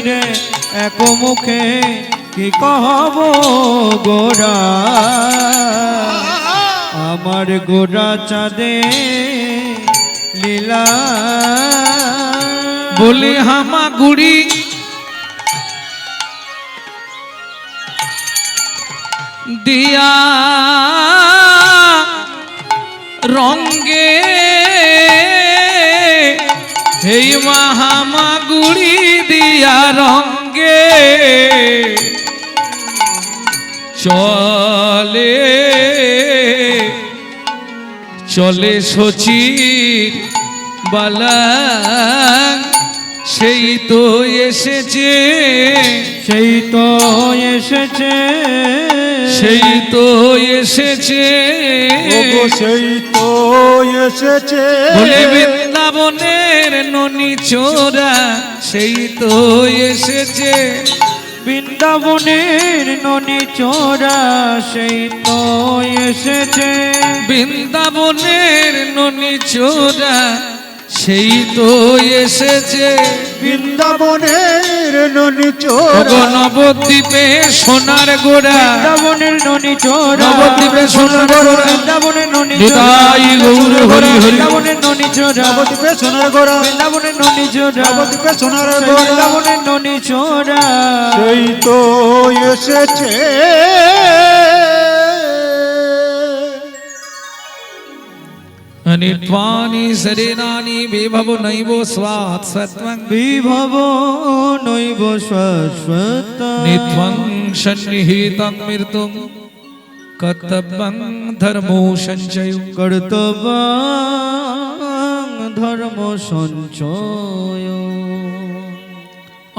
রে এক মুখে কি কহব গোরা আমার গোরা চাঁদে লীলা বলে হামাগুড়ি দিয়া রঙ্গে হেই হামাগুড়ি দিয়া রঙ্গে চলে চলে শচীর বালা সেই তো এসেছে সেই তো এসেছে সেই তো এসেছে ওগো সেই তো এসেছে বলে বৃন্দাবনের ননি চোরা সেই তো এসেছে বৃন্দাবনের ননি চোরা সেই তো এসেছে বৃন্দাবনের ননি চোরা সেই তো এসেছে বৃন্দাবনের ননি চোরা নবদ্বীপে সোনার গোড়া বৃন্দাবনের ননি চোরা নবদ্বীপে সোনার গোড়া বৃন্দাবনের ননি নিতাই গৌর হরি হরি বৃন্দাবনের ননি চোরা নবদ্বীপে সোনার গোড়া বৃন্দাবনের ননি চোরা নবদ্বীপে সোনার গোড়া বৃন্দাবনের ননি চোরা সেই তো এসেছে নিত্বানি শরীরানি বিভব নৈব স্বাৎ সত্ত্বং বিভব নৈব শাশ্বত নিত্বং সন্নিহিতং মৃত্যুং কর্তব্যং ধর্মো সঞ্চয় কর্তব্য ধর্ম সঞ্চয়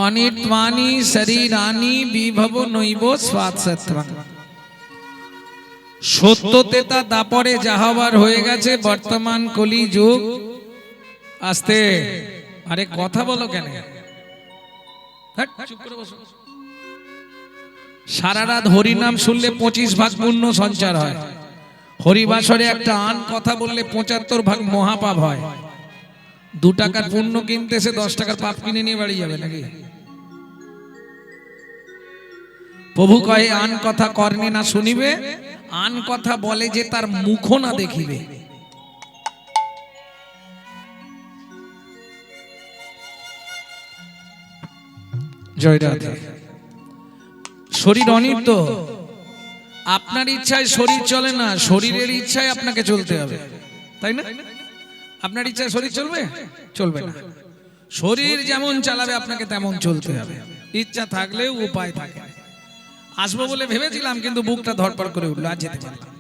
অনিত্বানি শরীরানি বিভব নৈব স্বাৎ সত্ত্বং সত্যতেতা দাপরে যাহাবার হয়ে গেছে বর্তমান কলি যুগ আস্তে আরে কথা বলো কেন হ্যাট, চুপ করে বসো। সারা রাত হরিনাম শুনলে 25 ভাগ পুণ্য সঞ্চার হয় হরিবাসরে একটা আন কথা বললে 75 ভাগ মহাপাপ হয় 2 টাকার পুণ্য কিনতে এসে 10 টাকার পাপ কিনে নিয়ে বাড়ি যাবে নাকি প্রভু কহে আন কথা কর্ণে না শুনিবে আন কথা বলে যে তার মুখ না দেখিবে জয় রাধে শরীর অনিত্য আপনার ইচ্ছায় শরীর চলে না শরীরের ইচ্ছায় আপনাকে চলতে হবে তাই না আপনার ইচ্ছায় শরীর চলবে চলবে না শরীর যেমন চালাবে আপনাকে তেমন চলতে হবে ইচ্ছা থাকলেও উপায় থাকে আসবো বলে ভেবেছিলাম কিন্তু বুকটা ধড়পড় করে উঠলো আর যেতে পারলাম না।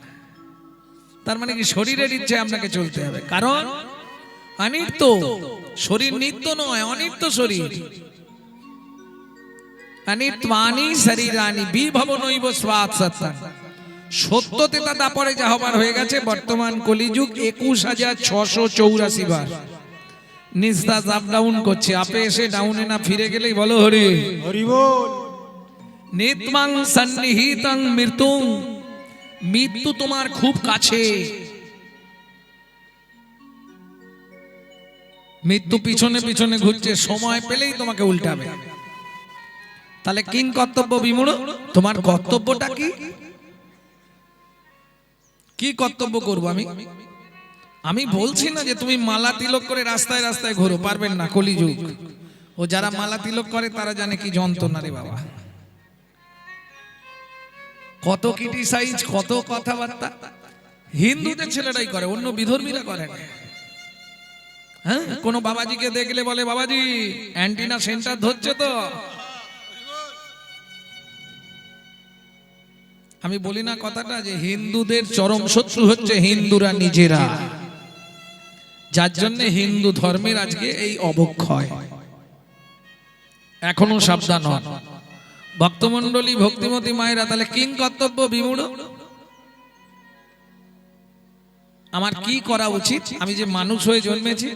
তার মানে কি শরীরের ইচ্ছে আপনাকে চলতে হবে কারণ অনিত্য শরীর নিত্য নয় অনিত্য শরীর অনিত্বানি শরীরানি বিভব নৈব স্বাৎ সত্ত্বং সত্যতেতা দাপরে যাহবার হয়ে গেছে বর্তমান কলিযুগ 21,684 বার নিস্তাজ আপ ডাউন করছে আপে এসে ডাউনে না ফিরে গেলেই বলো হরি হরি বল নিত্মাং সন্নিহিতং মৃত্যুং মৃত্যু তোমার খুব কাছে মৃত্যু পিছনে পিছনে ঘুরছে সময় পেলেই তোমাকে উল্টাবে তাহলে কিং কর্তব্য বিমূঢ় তোমার কর্তব্যটা কি কি কর্তব্য করব আমি বলছি না যে তুমি মালা তিলক করে রাস্তায় রাস্তায় ঘোরো পারবেন না কলিযুগ ও যারা মালা তিলক করে তারা জানে কি যন্ত্রণা রে বাবা কত ক্রিটিসাইজ কত কথাবার্তা হিন্দুদের ছেলেরাই করে অন্য বিধর্মীরা করে না হ্যাঁ কোন বাবাজিকে দেখলে বলে বাবাজি অ্যান্টিনা সেন্টার ধরছে তো আমি বলি না কথাটা যে হিন্দুদের চরম শত্রু হচ্ছে হিন্দুরা নিজেরা যার জন্য হিন্দু ধর্মের আজকে এই অবক্ষয় এখনো সাবধান হন ভক্তমণ্ডলী ভক্তিমতী মায়েরা তাহলে কিং কর্তব্য বিমূঢ় আমার কি করা উচিত আমি যে মানুষ হয়ে জন্মেছি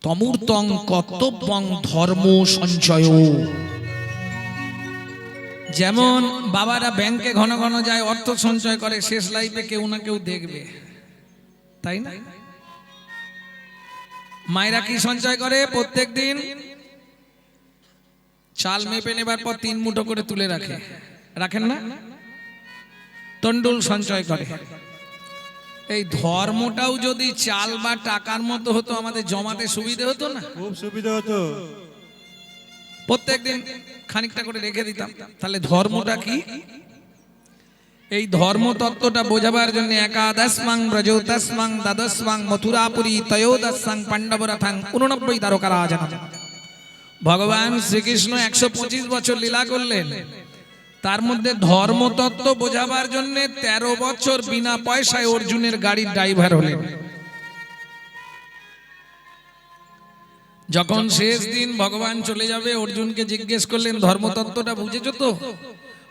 তমূর্তং কর্তব্যং ধর্ম সঞ্চয় যেমন বাবারা ব্যাংকে ঘন ঘন যায় অর্থ সঞ্চয় করে শেষ লাইফে কেউ না কেউ দেখবে তাই না মায়েরা কি সঞ্চয় করে প্রত্যেক দিন? চাল মেপে নেবার পর 3 মুঠো করে তুলে রাখে, রাখেন না? তন্ডুল সঞ্চয় করে। এই ধর্মটাও যদি চাল বা টাকার মতো হতো, আমাদের জমাতে সুবিধে হতো না? খুব সুবিধা হতো। প্রত্যেকদিন খানিকটা করে রেখে দিতাম। তাহলে ধর্মটা কি? এই ধর্ম তত্ত্বটা বোঝাবার জন্য একাদশমাং ব্রজোদশমাং দ্বাদশমাং মথুরাপুরী ত্রয়োদশমাং পাণ্ডবরথাং 89 দ্বারকা রাজনম। ভগবান শ্রীকৃষ্ণ 125 বছর লীলা করলেন, তার মধ্যে ধর্মতত্ত্ব বোঝাবার জন্য 13 বছর বিনা পয়সায় অর্জুনের গাড়ির ড্রাইভার হলেন। যখন শেষ দিন ভগবান চলে যাবে, অর্জুনকে জিজ্ঞেস করলেন ধর্মতত্ত্বটা বুঝেছো তো?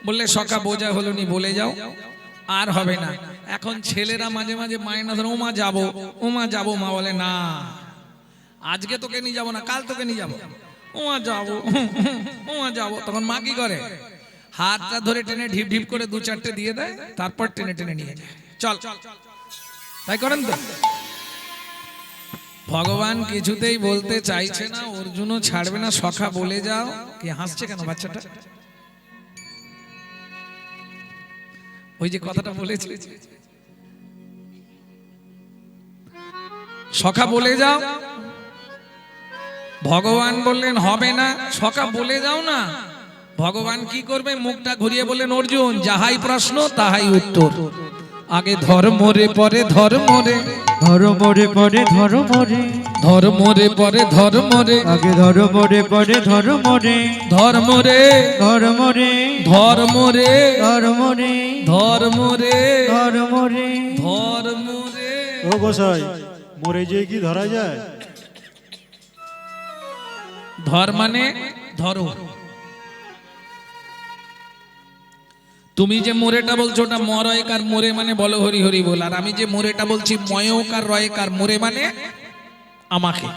বললে সখা বোঝা হলো নি, বলে যাও। আর হবে না। এখন ছেলেরা মাঝে মাঝে মায়না ধরে, ওমা যাবো, ওমা যাবো। মা বলে না, আজকে তোকে নিয়ে যাবো না, কাল তোকে নিয়ে যাবো। ওমা যাবো, ওমা যাবো। তখন মা কি করে? হাতটা ধরে টেনে ঢিপ ঢিপ করে 2-4টে দিয়ে দেয়, তারপর টেনে টেনে নিয়ে যায়। চল, তাই করেন তো? ভগবান কিছুতেই বলতে চাইছে না, অর্জুনও ছাড়বে না। সখা বলে যাও। কি হাসছে কেন বাচ্চাটা? ওই যে কথাটা বলেছি, সখা বলে যাও। ভগবান বললেন হবে না, সখা বলে যাও না। ভগবান কি করবে? মুখটা ঘুরিয়ে বললেন, অর্জুন যাহাই প্রশ্ন তাহাই উত্তর। আগে ধর্ম রে পরে ধর্ম রে, ধর্ম রে পরে ধর্ম রে, ধর্ম রে পরে ধর্ম রে, আগে ধর্ম রে পরে ধর্ম রে, ধর্ম রে, ধর্ম রে, ধর্ম রে, ধর্ম রে, ধর্ম রে, ধর্ম রে। ধর্ম রে। ও গোসাই, মরে যেয়ে কি ধরা যায়? ধর মানে ধরো। তুমি যে মোরেটা বলছো ওটা মরয়কার মোরে মানে বলো হরি হরি বল। আর আমি যে মোরেটা বলছি ময়কার রয়কার মোরে মানে আমাকে।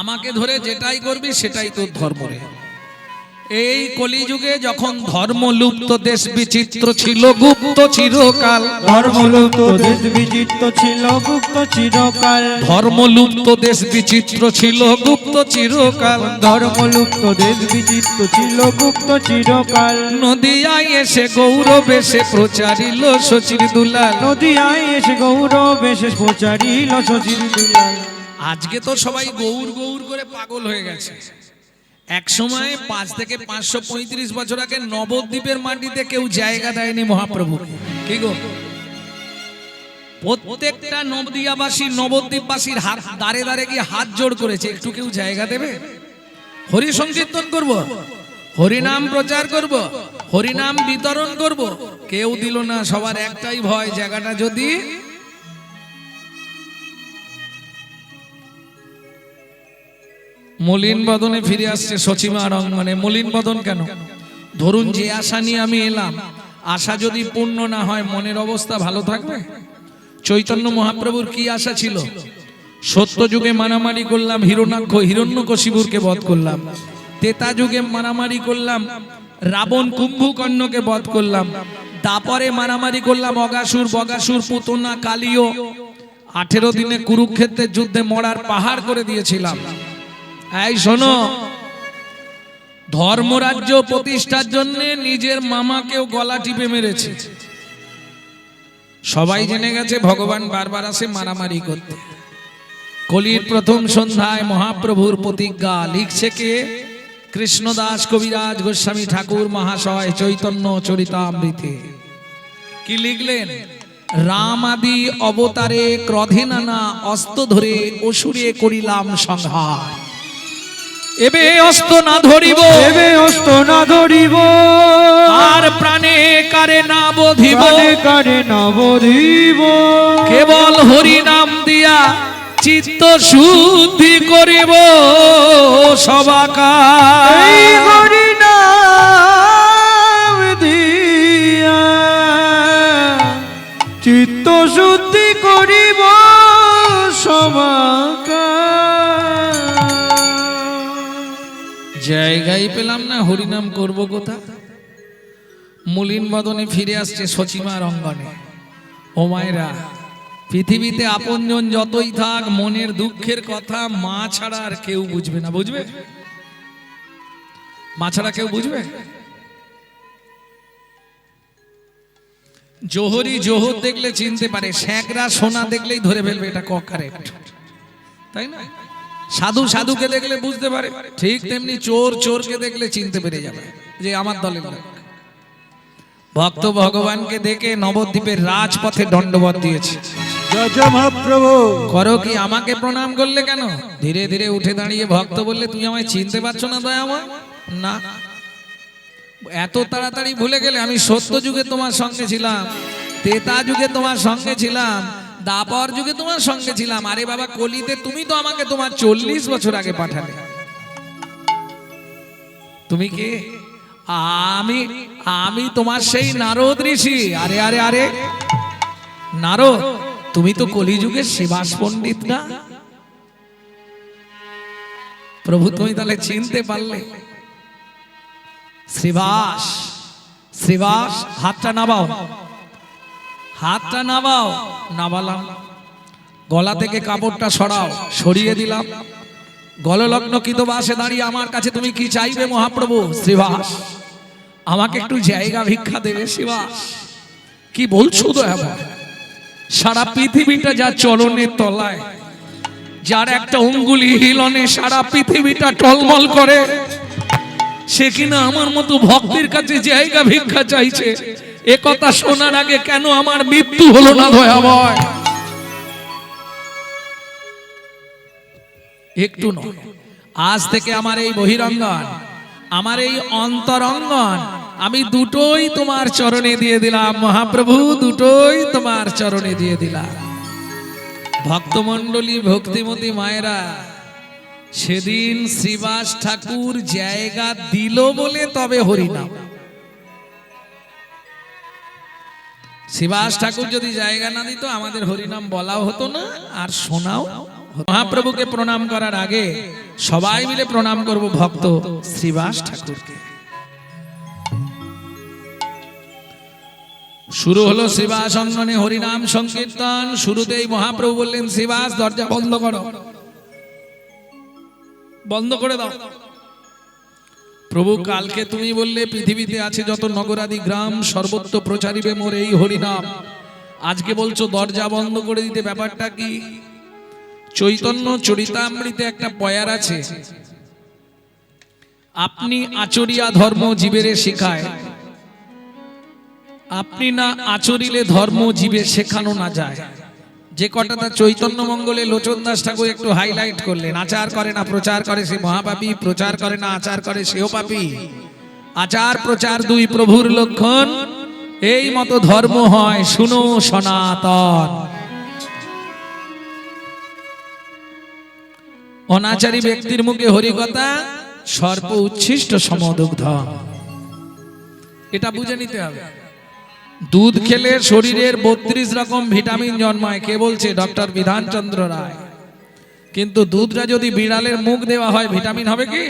আমাকে ধরে যেটাই করবি সেটাই তোর ধর্ম রে। এই কলিযুগে যখন ধর্ম লুপ্ত, দেশ বিচিত্র ছিল গুপ্ত চিরকাল। ধর্মলুপ্ত দেশ বিচিত্র ছিল গুপ্ত চিরকাল, ধর্মলুপ্ত দেশ বিচিত্র ছিল গুপ্ত চিরকাল। ধর্মলুপ্ত দেশ বিচিত্র ছিল গুপ্ত চিরকাল। নদিয়ায় এসে গৌরব এসে প্রচারিল শচীর দুলাল। নদিয়ায় এসে গৌরব এসে প্রচারিল শচীর দুলাল। আজকে তো সবাই গৌর গৌর করে পাগল হয়ে গেছে। এক সময় 5 থেকে 535 বছর আগে নবদ্বীপের মাটিতে কেউ জায়গা দেয়নি মহাপ্রভুকে। কি গো? প্রত্যেকটা নবদিয়াবাসী নবদ্বীপবাসীর হাত দাঁড়ে দাঁড়ে গিয়ে হাত জোড় করেছে, একটু কেউ জায়গা দেবে? হরি সংকীর্তন করব, হরিনাম প্রচার করব, হরিনাম বিতরণ করব, কেউ দিল না। সবার একটাই ভয়, জায়গাটা যদি মলিন বদনে ফিরে আসছে সচিমার অঙ্গনে। মলিন বদন কেন? ধরুন যে আশা নিয়ে আমি এলাম, আশা যদি পূর্ণ না হয় মনের অবস্থা ভালো থাকবে? চৈতন্য মহাপ্রভুর কি আশা ছিল? সত্য যুগে মারামারি করলাম, হিরণ্যকশিপুরকে বধ করলাম। তেতা যুগে মারামারি করলাম, রাবণ কুম্ভকর্ণকে বধ করলাম। তারপরে মারামারি করলাম অগাসুর বগাসুর পুতনা কালিও। 18 দিনে কুরুক্ষেত্রের যুদ্ধে মরার পাহাড় করে দিয়েছিলাম। এই শোনো, ধর্মরাজ্য প্রতিষ্ঠার জন্য নিজের মামাকেও গলা টিপে মেরেছে। সবাই জেনে গেছে ভগবান বারবার আসে মারামারি করতে। কলির প্রথম সন্ধ্যায় মহাপ্রভুর প্রতিজ্ঞা লিখছে কে? কৃষ্ণদাস কবিরাজ গোস্বামী ঠাকুর মহাশয় চৈতন্য চরিতামৃতে। কি লিখলেন? রাম আদি অবতারে ক্রধে নানা অস্ত্র ধরে অসুরে করিলাম সংহার। এবে অস্ত্র না ধরিব, এবে অস্ত্র না ধরিব, আর প্রাণে কারে না বধিব, প্রাণে কারে না বধিব। কেবল হরি নাম দিয়া চিত্ত শুদ্ধি করিব সবাকার। এই হরি নাম দিয়া চিত্ত শুদ্ধি করিব সবাকার। জায়গায় পেলাম না, হরিনাম করব কোথা? মলিন বদনে ফিরে আসছে সচিমার অঙ্গনে। ও মায়েরা, পৃথিবীতে আপনজন যতই থাক, মনের দুঃখের কথা মা ছাড়া আর কেউ বুঝবে না। বুঝবে? মা ছাড়া কেউ বুঝবে? জোহরি জোহর দেখলে চিনতে পারে, শ্যাকরা সোনা দেখলেই ধরে ফেলবে এটা কারেক্ট, তাই না? সাধু সাধুকে দেখলে বুঝতে পারে, ঠিক তেমনি চোর চোরকে দেখলে চিনতে পেরে যাবে যে আমার দলের লোক। ভক্ত ভগবানকে দেখে নবদ্বীপের রাজপথে দণ্ডবত দিয়েছে। জয় জয় মহাপ্রভু। করো কি, আমাকে প্রণাম করলে কেন? ধীরে ধীরে উঠে দাঁড়িয়ে ভক্ত বললে, তুমি আমায় চিনতে পারছো না দয়াময়? না, এত তাড়াতাড়ি ভুলে গেলে? আমি সত্য যুগে তোমার সঙ্গে ছিলাম, ত্রেতা যুগে তোমার সঙ্গে ছিলাম, দাপর যুগে তোমার সঙ্গে ছিলাম। আরে বাবা, কলিতে তুমি তো আমাকে তোমার 40 বছর আগে পাঠালে। তুমি কে? আমি তোমার সেই নারদ ঋষি। আরে আরে আরে নারদ, তুমি তো কলিযুগের শিবাস পণ্ডিত না? প্রভু তুমি তাহলে চিনতে পারলে? শ্রীবাস, শ্রীবাস, হাতটা নামাও, হাতটা নামাও। নামালাম। গলা থেকে কাপড়টা সরাও, সরিয়ে দিলাম। গললগ্ন কৃতবাসে দাঁড়িয়ে আমার কাছে তুমি কি চাইবে মহাপ্রভু? শ্রীবাস, আমাকে একটু জায়গা ভিক্ষা দেবে শ্রীবাস? কি বলছো দয়াময়? সারা পৃথিবীটা যা চরণের তলায়, যার একটা অঙ্গুলি হিলনে সারা পৃথিবীটা টলমল করে, সে কিনা আমার মতো ভক্তের কাছে জায়গা ভিক্ষা চাইছে। এ কথা শোনার আগে কেন আমার মৃত্যু হলো না দয়াময়? একটু নয়, আজ থেকে আমার এই বহিরঙ্গন, আমার এই অন্তরঙ্গন, আমি দুটোই তোমার চরণে দিয়ে দিলাম মহাপ্রভু, দুটোই তোমার চরণে দিয়ে দিলাম। ভক্তমণ্ডলী, ভক্তিমতী মায়েরা, সেদিন শ্রীবাস ঠাকুর জায়গা দিল বলে তবে হরিনাম। শ্রীবাস ঠাকুর যদি জায়গা না দিত, আমাদের হরিনাম বলাও হতো না আর শোনাও। মহাপ্রভুকে প্রণাম করার আগে সবাই মিলে প্রণাম করব ভক্ত শ্রীবাস ঠাকুরকে। শুরু হলো শ্রীবাস অঙ্গনে হরিনাম সংকীর্তন। শুরুতেই মহাপ্রভু বললেন, শ্রীবাস দরজা বন্ধ করো, বন্ধ করে দাও। প্রভু, কালকে তুমি বললে পৃথিবীতে আছে যত নগরাদি গ্রাম সর্বত্র প্রচারিবে মোর এই হরিনাম। আজকে বলছো দরজা বন্ধ করে দিতে, ব্যাপারটা কি? চৈতন্য চরিতামৃতে একটা পয়ার আছে, আপনি আচরিয়া ধর্ম জীবেরে শেখায়, আপনি না আচরিলে ধর্ম জীবে শেখানো না যায়। যে কটাটা চৈতন্য মঙ্গলে লোচন দাস ঠাকুর একটু হাইলাইট করলেন, আচার করে না প্রচার করে সে মহাপাপী, প্রচার করে না আচার করে সেও পাপী। আচার প্রচার দুই প্রভুর লক্ষণ, এই মতো ধর্ম হয় শুনো সনাতন। অনাচারী ব্যক্তির মুখে হরিকথা, সর্প উচ্ছিষ্ট সমদুগ্ধ। এটা বুঝে নিতে হবে। দুধ খেলে শরীরের 32 রকম ভিটামিন জন্মায়, কে বলছে? ডক্টর বিধানচন্দ্র রায়। কিন্তু দুধটা যদি বিড়ালের মুখ দেওয়া হয়, ভিটামিন হবে কি?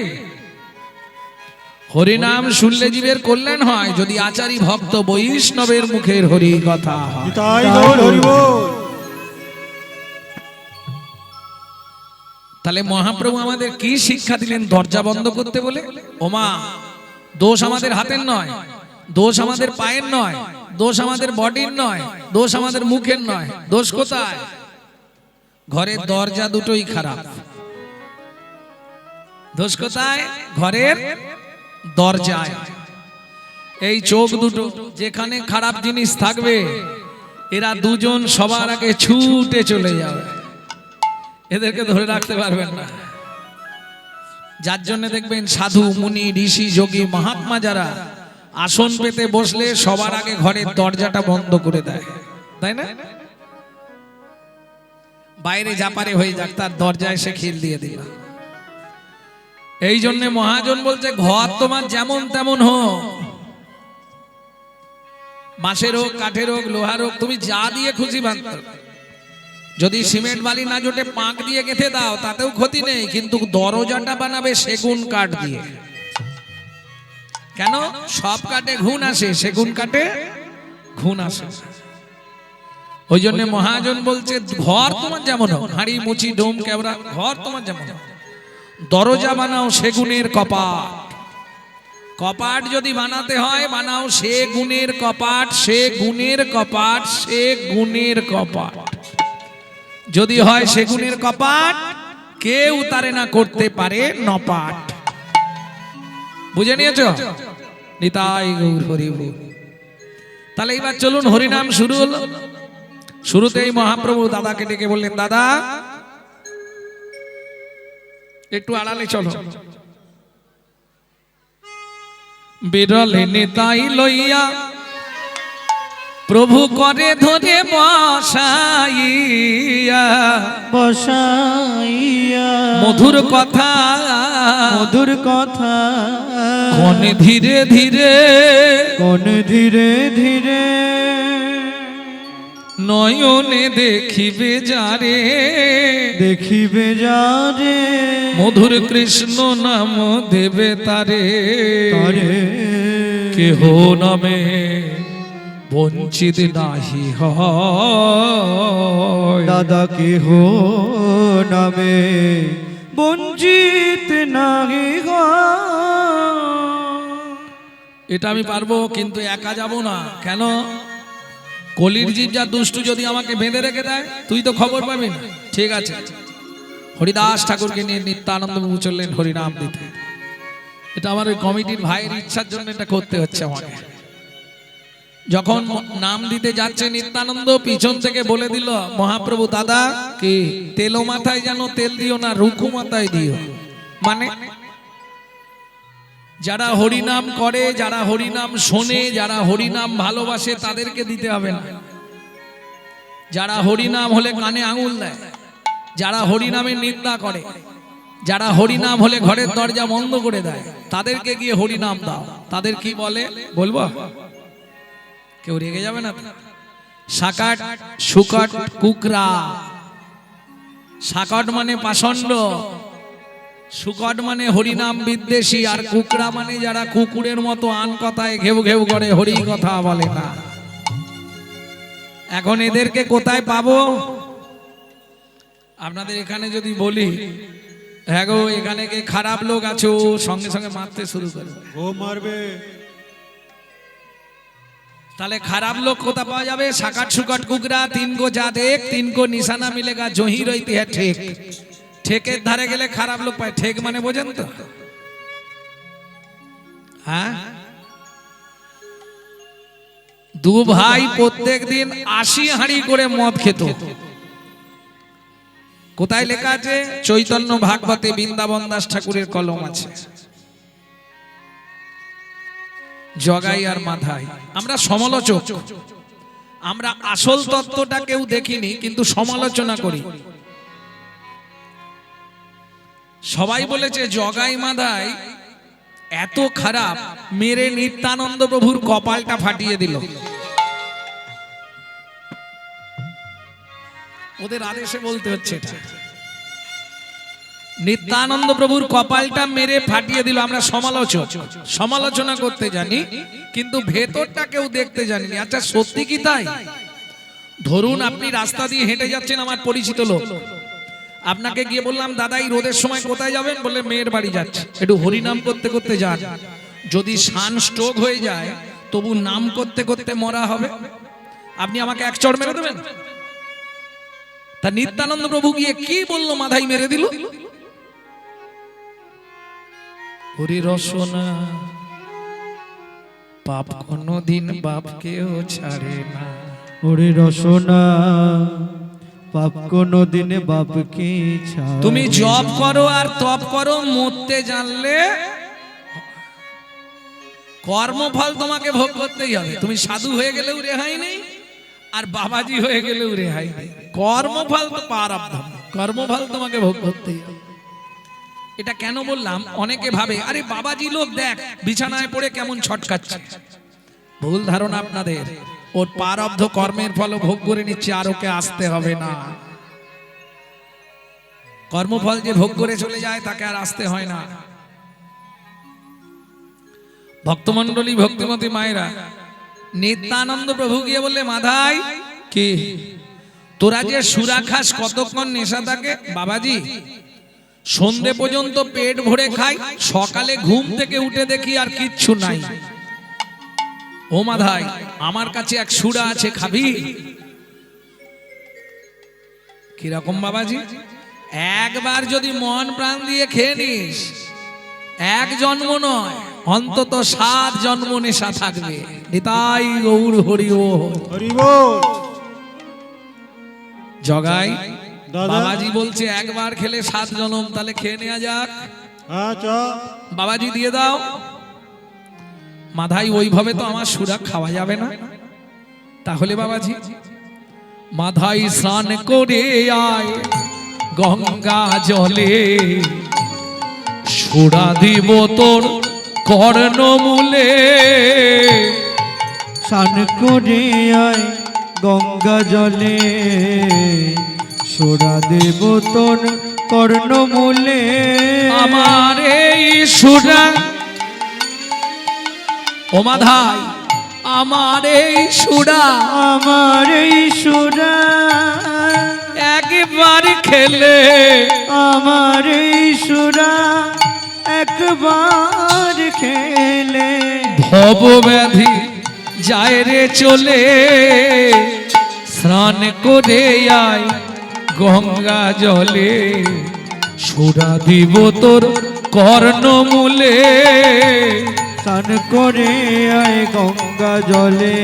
হরিনাম শুনলে জীবের কল্যাণ হয়, যদি আচারী ভক্ত বৈষ্ণবের মুখের হরি কথা হয়। নিতাই গৌর হরি বল। তাহলে মহাপ্রভু আমাদের কি শিক্ষা দিলেন দরজা বন্ধ করতে বলে? ওমা, দোষ আমাদের হাতের নয়, দোষ আমাদের পায়ের নয়, দোষ আমাদের বডির নয়, দোষ আমাদের মুখের নয়। দোষ কোথায়? ঘরের দরজা দুটোই খারাপ। দোষ কোথায়? ঘরের দরজায়। এই চোখ দুটো, যেখানে খারাপ জিনিস থাকবে এরা দুজন সবার আগে ছুটে চলে যাবে, এদেরকে ধরে রাখতে পারবেন না। যার জন্য দেখবেন সাধু মুনি ঋষি যোগী মহাত্মা যারা আসন পেতে বসলে সবার আগে ঘরের দরজাটা বন্ধ করে দেয়, তাই না? বাইরে জাপারে হয়ে যাক, তার দরজায় সে খিল দিয়ে দিল। এই জন্য মহাজন বলছে, ঘর তোমার যেমন তেমন হোক, বাঁশের হোক, কাঠের হোক, লোহার হোক, তুমি যা দিয়ে খুশি বাঁধতে, যদি সিমেন্ট বালি না জোটে পাঁক দিয়ে গেঁথে দাও তাতেও ক্ষতি নেই, কিন্তু দরজাটা বানাবে সেগুন কাঠ দিয়ে। কেন? সব কাঠে ঘুণ আসে, সেগুন কাঠে ঘুণ আসে। ওই জন্য মহাজন বলছে ঘর তোমার যেমন হোক, হাঁড়ি মুচি ডোম কেবড়া ঘর তোমার যেমন হোক, দরজা বানাও সেগুনের কপাট। কপাট যদি বানাতে হয় বানাও সে গুণের কপাট, সে গুণের কপাট, সে গুণের কপাট। যদি হয় সেগুনের কপাট, কেউ তারে না করতে পারে নপাট। বুঝে নিয়েছ? নিতাই গৌর হরি বল। তাহলে এবার চলুন, হরিনাম শুরু হলো। শুরুতেই মহাপ্রভু দাদাকে ডেকে বললেন, দাদা একটু আড়ালে চলো। বিরলে নিতাই লইয়া প্রভু করে ধরে বসাইয়া, বসাইয়া মধুর কথা মধুর কথা কোন ধীরে ধীরে, কোন ধীরে ধীরে নয়নে দেখিবে যারে, দেখিবে যারে মধুর কৃষ্ণ নাম দেবে তারে, তারে কেহ নামে বঞ্চিত নাহি হয়। দাদা কেহ নামে বঞ্চিত নাহি হয়। এটা আমি পারবো, কিন্তু একা যাব না। কেন? কলির জীব যা দুষ্টু, যদি আমাকে বেঁধে রেখে দেয় তুই তো খবর পাবি না। ঠিক আছে, হরিদাস ঠাকুরকে নিয়ে নিত্যানন্দ বাবু চললেন হরিনাম দিতে। এটা আমার ওই কমিটির ভাইয়ের ইচ্ছার জন্য এটা করতে হচ্ছে আমাকে। যখন নাম দিতে যাচ্ছে নিত্যানন্দ, পিছন থেকে বলে দিল মহাপ্রভু, দাদা কি তেলো মাথায় যেন তেল দিও না, রুখু মাথায় দিও। মানে যারা হরিনাম করে, যারা হরিনাম শোনে, যারা হরিনাম ভালোবাসে তাদেরকে দিতে হবে না। যারা হরিনাম হলে কানে আঙুল দেয়, যারা হরিনামের নিন্দা করে, যারা হরিনাম হলে ঘরের দরজা বন্ধ করে দেয়, তাদেরকে গিয়ে হরিনাম দাও। তাদের কি বলে বলবো? কেউ রেগে যাবে না? সাকাট, সুকাট, কুকরা। সাকাট মানে পাষণ্ড, সুকট মানে হরিনাম বিদ্বেষী, আর কুকরা মানে যারা কুকুরের মতো আন কথায় ঘেউ ঘেউ করে, হরি কথা বলে না। এখন এদেরকে কোথায় পাবো? আপনাদের এখানে যদি বলি, হ্যাঁ গো এখানে কে খারাপ লোক আছো, সঙ্গে সঙ্গে মারতে শুরু করে। ও মারবে। তাহলে খারাপ লোক কোথা পাওয়া যাবে? সাকাট সুকাট কুকরা, তিন গো যা দেখ, তিন গো নিশানা মিলেগা, জহি রইতে হ্যাঁ ঠেক। ঠেকের ধারে গেলে খারাপ লোক পায়। ঠেক মানে বোঝেন তো? হ্যাঁ, দু ভাই প্রত্যেক দিন 80 হাঁড়ি করে মদ খেত। কোথায় লেখা আছে? চৈতন্য ভাগবতে বৃন্দাবন দাস ঠাকুরের কলম আছে। জগাই আর মাধাই। আমরা সমালোচক, আমরা আসল তত্ত্বটা কেউ দেখিনি, কিন্তু সমালোচনা করি। সবাই বলেছে জগাই মাধাই এত খারাপ, মেরে নিত্যানন্দ প্রভুর কপালটা ফাটিয়ে দিল। ওদের আদেশে বলতে হচ্ছে এটা। নিত্যানন্দ প্রভুর কপালটা মেরে ফাটিয়ে দিল। আমরা সমালোচক, সমালোচনা করতে জানি, কিন্তু ভেতরটা কেউ দেখতে জানি। আচ্ছা সত্যি কি তাই? ধরুন আপনি রাস্তা দিয়ে হেঁটে যাচ্ছেন, আমার পরিচিত লোক, আপনাকে গিয়ে বললাম, দাদা এই রোদের সময় কোথায় যাবেন? বলে মেয়ের বাড়ি যাচ্ছে। একটু হরিনাম করতে করতে যান। যদি সান স্ট্রোক হয়ে যায় তবু নাম করতে করতে মরা হবে। আপনি আমাকে এক চড় মেরে দেবেন? তা নিত্যানন্দ প্রভু গিয়ে কি বললো? মাথায় মেরে দিল। হরি রসনা পাপ কোনদিন বাপকেও ছাড়ে না। হরি রসনা পাপ কোনো দিনে বাপকে ছাড়ে। তুমি জপ করো আর তপ করো, মরতে জানলে কর্মফল তোমাকে ভোগ করতেই হবে। তুমি সাধু হয়ে গেলেও রেহাই নেই, আর বাবাজি হয়ে গেলেও রেহাই নেই। কর্মফল তো প্রারব্ধ, কর্মফল তোমাকে ভোগ করতেই হবে। এটা কেন বললাম? অনেকে ভাবে আরে বাবাজি লোক দেখ বিছানায় পড়ে কেমন ছটকাচ্ছে। ভুল ধারণা আপনাদের। ওর প্রারব্ধ কর্মের ফল ভোগ করে নিচ্ছে, আর ওকে আসতে হবে না। কর্মফল যে ভোগ করে চলে যায় তাকে আর আসতে হয় না। ভক্তমণ্ডলী, ভক্তিমতী মায়েরা, নিত্যানন্দ প্রভু গিয়ে বললে, মাধাই কি তোরা যে সুরা খাস কতক্ষণ নেশা থাকে বাবাজি? সন্ধে পর্যন্ত পেট ভরে খাই, সকালে ঘুম থেকে উঠে দেখি আর কিচ্ছু নাই। ও মাধাই, আমার কাছে এক সুরা আছে, খাবি? কিরকম বাবাজি? একবার যদি মন প্রাণ দিয়ে খেয়ে নিস, এক জন্ম নয় অন্তত 7 জন্ম নেশা থাকবে। নিতাই গৌর হরি ও হরি বল। জগাই দাদা। বাবাজি বলছে একবার খেলে 7 জন্ম, তাহলে খেয়ে নেওয়া যাক। হ্যাঁ চ। বাবাজি দিয়ে দাও। মাধাই ওইভাবে তো আমার সুরা খাওয়া যাবে না। তাহলে বাবাজি মাধাই স্নান করে আয় গঙ্গা জলে, সুরা দিব তোর কর্ণমূলে। স্নান করে আয় গঙ্গা জলে, সুরা দেব তোর কর্ণমূলে। আমার এই সুরা, ও মাধাই আমার এই সুরা, আমার এই সুরা একবার খেলে, আমার এই সুরা একবার খেলে, ভব ব্যাধি যায় রে চলে। স্নান করে আয় গঙ্গা জলে, সুরা দিব তোর কর্ণমূলে। স্নান করে আয় গঙ্গা জলে,